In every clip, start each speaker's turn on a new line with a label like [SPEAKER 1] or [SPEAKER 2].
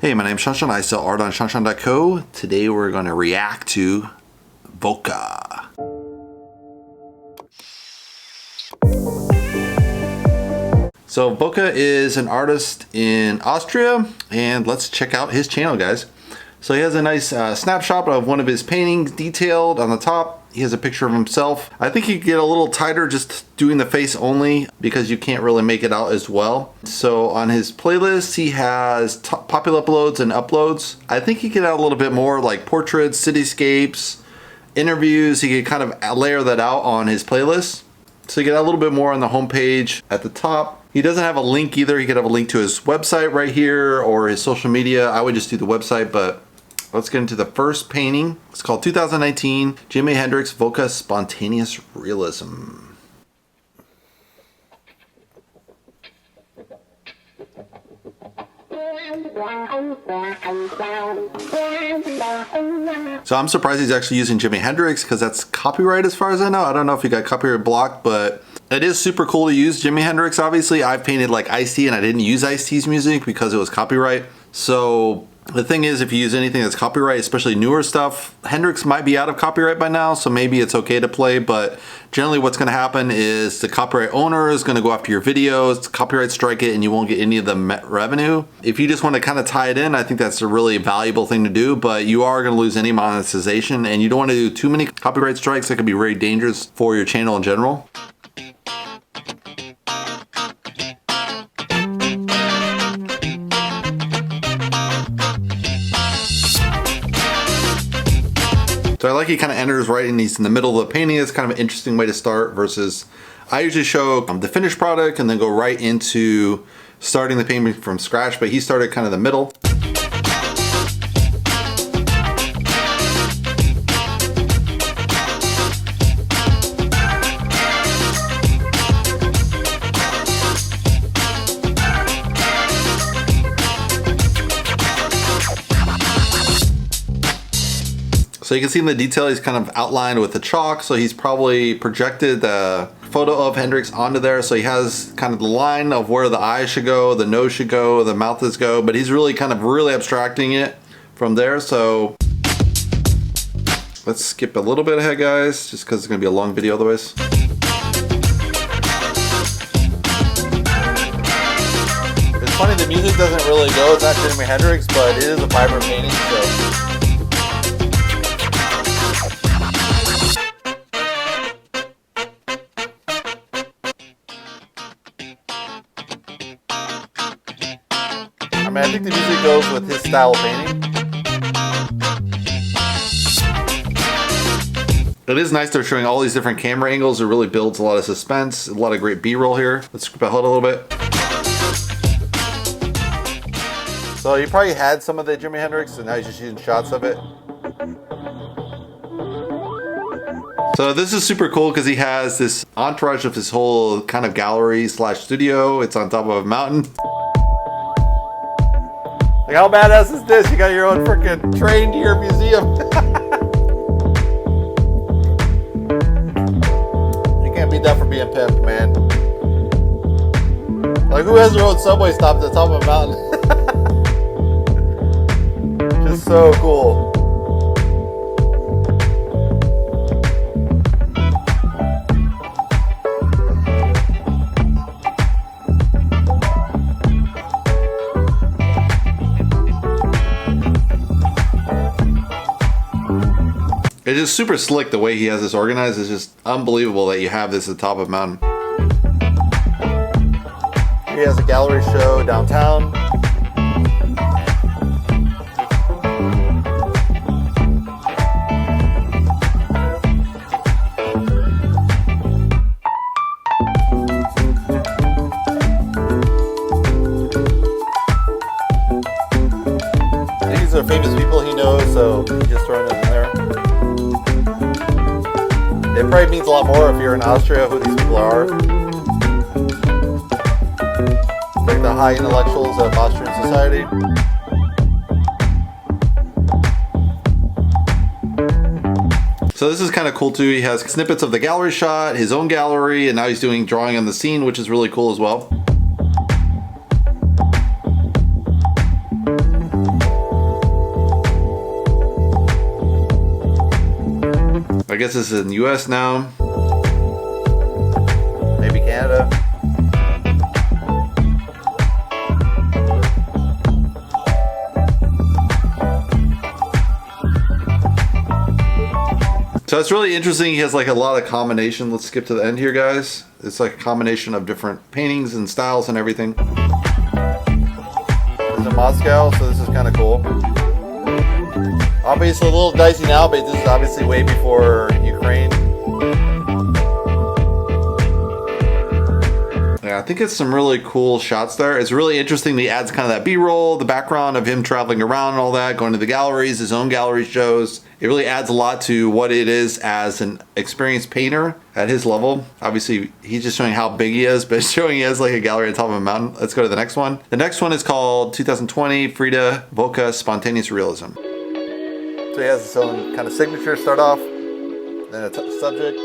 [SPEAKER 1] Hey, my name's Shawnshawn. I sell art on shawnshawn.co. Today we're going to react to Voka. So Voka is an artist in Austria, and let's check out his channel, guys. So he has a nice snapshot of one of his paintings detailed on the top. He has a picture of himself. I think you get a little tighter just doing the face only because you can't really make it out as well. So on his playlist, he has popular uploads and uploads. I think he could add a little bit more like portraits, cityscapes, interviews. He could kind of layer that out on his playlist. So you get a little bit more on the homepage at the top. He doesn't have a link either. He could have a link to his website right here or his social media. I would just do the website, but let's get into the first painting. It's called 2019 Jimi Hendrix Voka Spontaneous Realism. So I'm surprised he's actually using Jimi Hendrix because that's copyright as far as I know. I don't know if he got copyright blocked, but it is super cool to use Jimi Hendrix. Obviously, I've painted like Ice-T and I didn't use Ice-T's music because it was copyright. So the thing is, if you use anything that's copyright, especially newer stuff, Hendrix might be out of copyright by now, so maybe it's okay to play, but generally what's gonna happen is the copyright owner is gonna go after your videos, copyright strike it, and you won't get any of the revenue. If you just wanna kinda tie it in, I think that's a really valuable thing to do, but you are gonna lose any monetization, and you don't wanna do too many copyright strikes that could be very dangerous for your channel in general. So I like he kind of enters right and he's in the middle of the painting. It's kind of an interesting way to start versus I usually show the finished product and then go right into starting the painting from scratch, but he started kind of the middle. So you can see in the detail he's kind of outlined with the chalk, so he's probably projected the photo of Hendrix onto there, so he has kind of the line of where the eyes should go, the nose should go, the mouth is go, but he's really kind of abstracting it from there. So let's skip a little bit ahead, guys, just because it's going to be a long video otherwise. It's funny, the music doesn't really go, it's not Jimi Hendrix, but it is a vibrant painting, so I think the music goes with his style of painting. It is nice they're showing all these different camera angles. It really builds a lot of suspense, a lot of great B-roll here. Let's skip ahead a little bit. So you probably had some of the Jimi Hendrix and now he's just using shots of it. So this is super cool because he has this entourage of his whole kind of gallery slash studio. It's on top of a mountain. Like, how badass is this? You got your own freaking train to your museum. You can't beat that for being pimped, man. Like, who has their own subway stop at the top of a mountain? Just so cool. It's just super slick the way he has this organized. It's just unbelievable that you have this at the top of a mountain. He has a gallery show downtown. These are famous people he knows, so he's just throwing it in there. It probably means a lot more if you're in Austria who these people are. Like the high intellectuals of Austrian society. So this is kind of cool too. He has snippets of the gallery shot, his own gallery, and now he's doing drawing on the scene, which is really cool as well. guess this is in the US now. Maybe Canada. So it's really interesting. He has like a lot of combination. Let's skip to the end here, guys. It's like a combination of different paintings and styles and everything. This is in Moscow, so this is kind of cool. Obviously a little dicey now, but this is obviously way before Ukraine. Yeah, I think it's some really cool shots there. It's really interesting. He adds kind of that B-roll, the background of him traveling around and all that, going to the galleries, his own gallery shows. It really adds a lot to what it is as an experienced painter at his level. Obviously, he's just showing how big he is, but showing he has like a gallery on top of a mountain. Let's go to the next one. The next one is called 2020 Frida Voka Spontaneous Realism. So he has his own kind of signature start off, then a subject.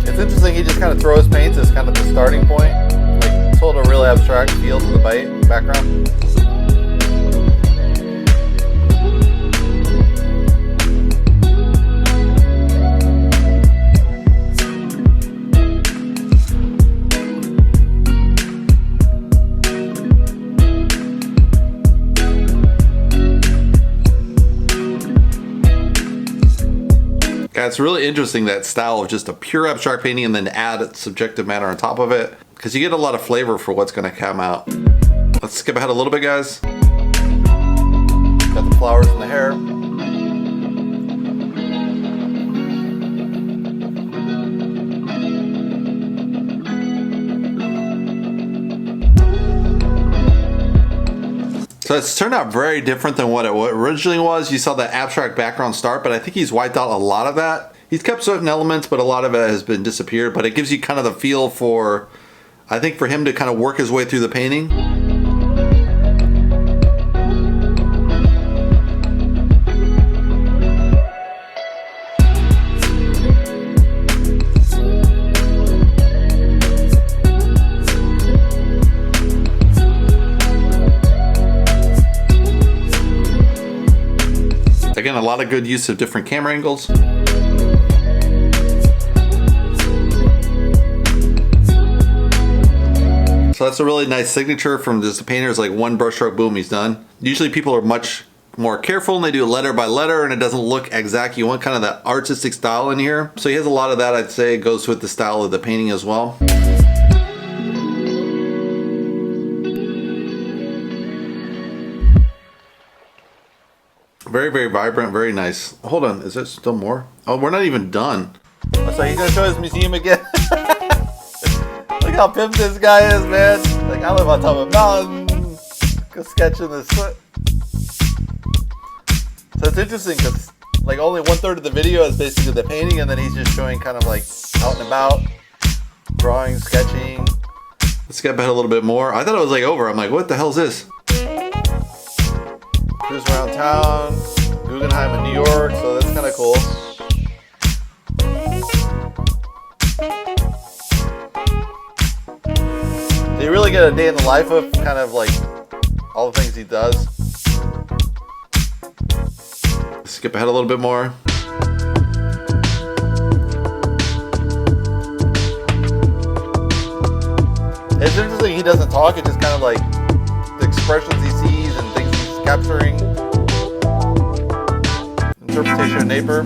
[SPEAKER 1] It's interesting, he just kind of throws paints as kind of the starting point. Like, it's hold a really abstract feel to the background. Yeah, it's really interesting, that style of just a pure abstract painting and then add subjective matter on top of it, because you get a lot of flavor for what's going to come out. Let's skip ahead a little bit, guys. Got the flowers in the hair. So it's turned out very different than what it originally was. You saw the abstract background start, but I think he's wiped out a lot of that. He's kept certain elements, but a lot of it has been disappeared. But it gives you kind of the feel for, I think, for him to kind of work his way through the painting. Again, a lot of good use of different camera angles. So that's a really nice signature from just the painter's like one brushstroke, boom, he's done. Usually people are much more careful and they do letter by letter and it doesn't look exact. You want kind of that artistic style in here. So he has a lot of that, I'd say, goes with the style of the painting as well. Very, very vibrant, very nice. Hold on, is there still more? Oh, we're not even done. So he's gonna show his museum again. Look how pimped this guy is, man. Like, I live on top of a mountain. Go sketching this foot. So it's interesting because like only 1/3 of the video is basically the painting, and then he's just showing kind of like out and about, drawing, sketching. Let's skip ahead a little bit more. I thought it was like over. I'm like, what the hell is this? Cruise around town, Guggenheim in New York, so that's kind of cool. So you really get a day in the life of kind of like all the things he does. Skip ahead a little bit more. It's interesting, he doesn't talk, it's just kind of like the expressions he sees and things he's capturing. Interpretation of neighbor.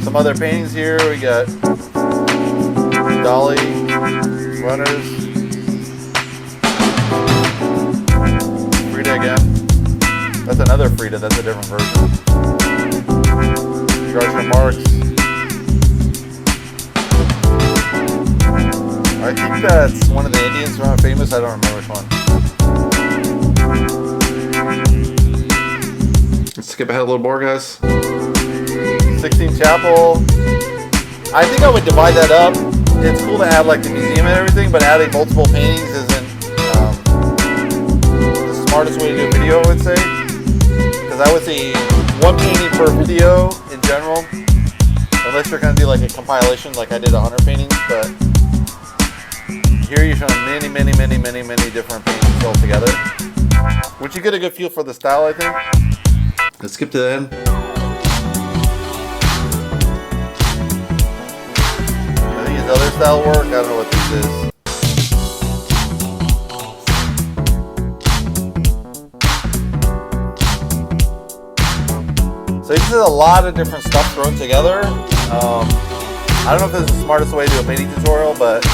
[SPEAKER 1] Some other paintings here. We got Dolly, runners, Frida again. That's another Frida, that's a different version. Groucho Marx. I think that's one of the Indians who are famous. I don't remember which one. Let's skip ahead a little more, guys. Sistine Chapel. I think I would divide that up. It's cool to add like the museum and everything, but adding multiple paintings isn't the smartest way to do a video, I would say. Because I would say one painting per video in general, unless you're going to do like a compilation like I did 100 paintings, but here you're showing many different paintings all together. Which you get a good feel for the style, I think. Let's skip to the end. I think his other style work, I don't know what this is. So he uses a lot of different stuff thrown together. I don't know if this is the smartest way to do a painting tutorial, but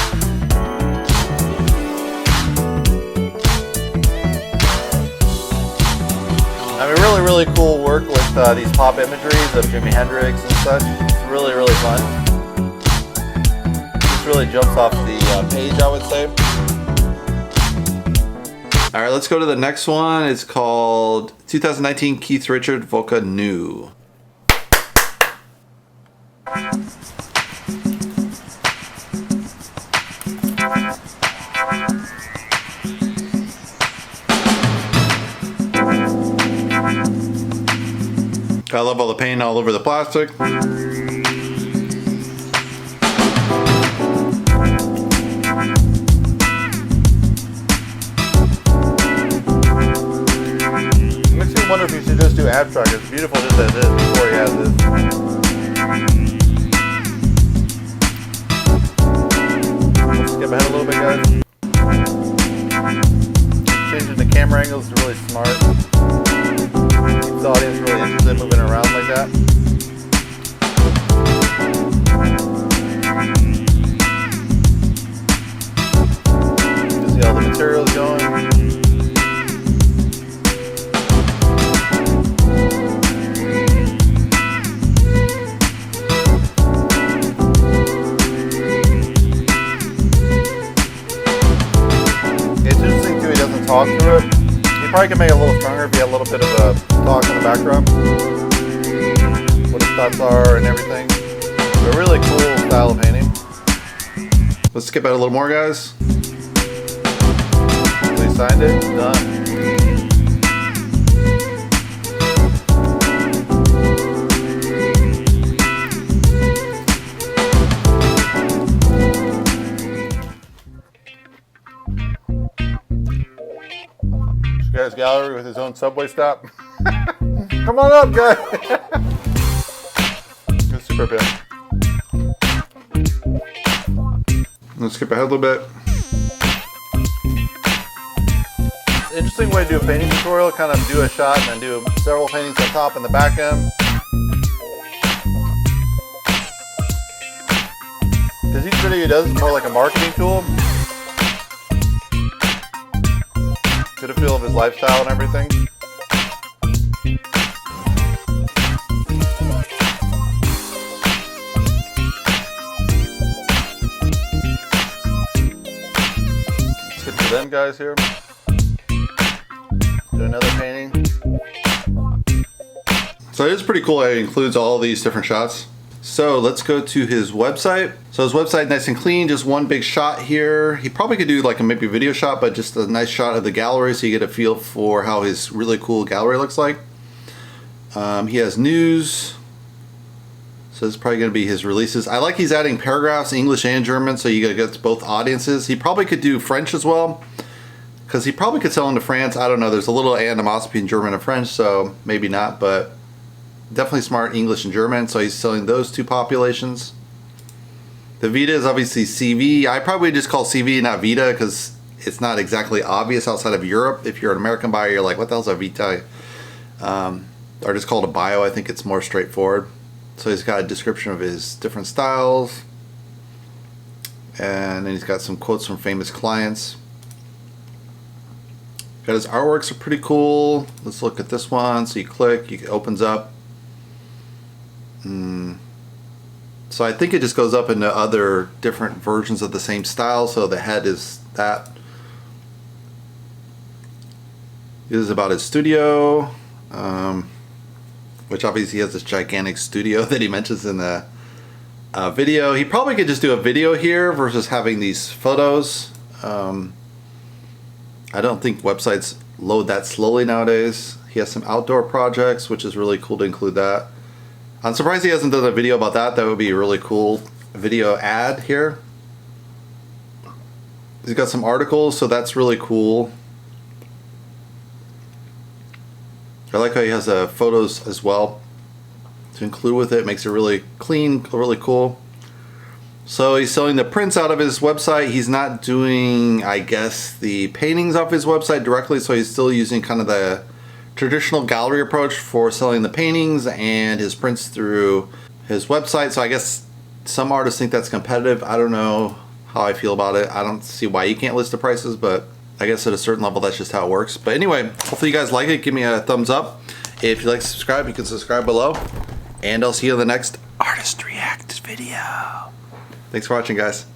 [SPEAKER 1] I mean, really cool work with these pop imageries of Jimi Hendrix and such. It's really fun. Just really jumps off the page, I would say. All right, let's go to the next one. It's called 2019 Keith Richard Voka New. I love all the paint all over the plastic. Makes me wonder if you should just do abstract. It's beautiful just as it is before he has this. Let's skip ahead a little bit, guys. Changing the camera angles is really smart. Keeps the audience really interested in moving around like that. You see all the materials going. Talk through it. You probably can make it a little stronger if you had a little bit of a talk in the background. What his thoughts are and everything. A really cool style of painting. Let's skip out a little more, guys. So he signed it. Done. Guy's gallery with his own subway stop. Come on up, guy. It's super big. Let's skip ahead a little bit. Interesting way to do a painting tutorial. Kind of do a shot and then do several paintings on top and the back end. Because each video he does is more like a marketing tool. Get a feel of his lifestyle and everything. Let's get to them guys here. Do another painting. So it is pretty cool. It includes all these different shots. So let's go to his website. So his website, nice and clean, just one big shot here. He probably could do like a maybe video shot, but just a nice shot of the gallery so you get a feel for how his really cool gallery looks like. He has news. So this is probably gonna be his releases. I like he's adding paragraphs, English and German, so you get both audiences. He probably could do French as well, because he probably could sell into France. I don't know, there's a little animosity in German and French, so maybe not, but definitely smart English and German, so he's selling those two populations. The Vita is obviously CV. I probably just call CV, not Vita, because it's not exactly obvious outside of Europe. If you're an American buyer, you're like, what the hell's a Vita? Or just call it a bio. I think it's more straightforward. So he's got a description of his different styles. And then he's got some quotes from famous clients. Got his artworks are pretty cool. Let's look at this one. So you click, it opens up. So I think it just goes up into other different versions of the same style. So the head is that. This is about his studio, which obviously he has this gigantic studio that he mentions in the video. He probably could just do a video here versus having these photos. I don't think websites load that slowly nowadays. He has some outdoor projects, which is really cool to include that. I'm surprised he hasn't done a video about that. That would be a really cool video ad here. He's got some articles, so that's really cool. I like how he has photos as well to include with it. Makes it really clean, really cool. So he's selling the prints out of his website. He's not doing, I guess, the paintings off his website directly, so he's still using kind of the traditional gallery approach for selling the paintings and his prints through his website. So I guess some artists think that's competitive. I don't know how I feel about it. I don't see why you can't list the prices, but I guess at a certain level that's just how it works. But anyway, hopefully you guys like it. Give me a thumbs up. If you'd like to subscribe, you can subscribe below. And I'll see you in the next Artist React video. Thanks for watching, guys.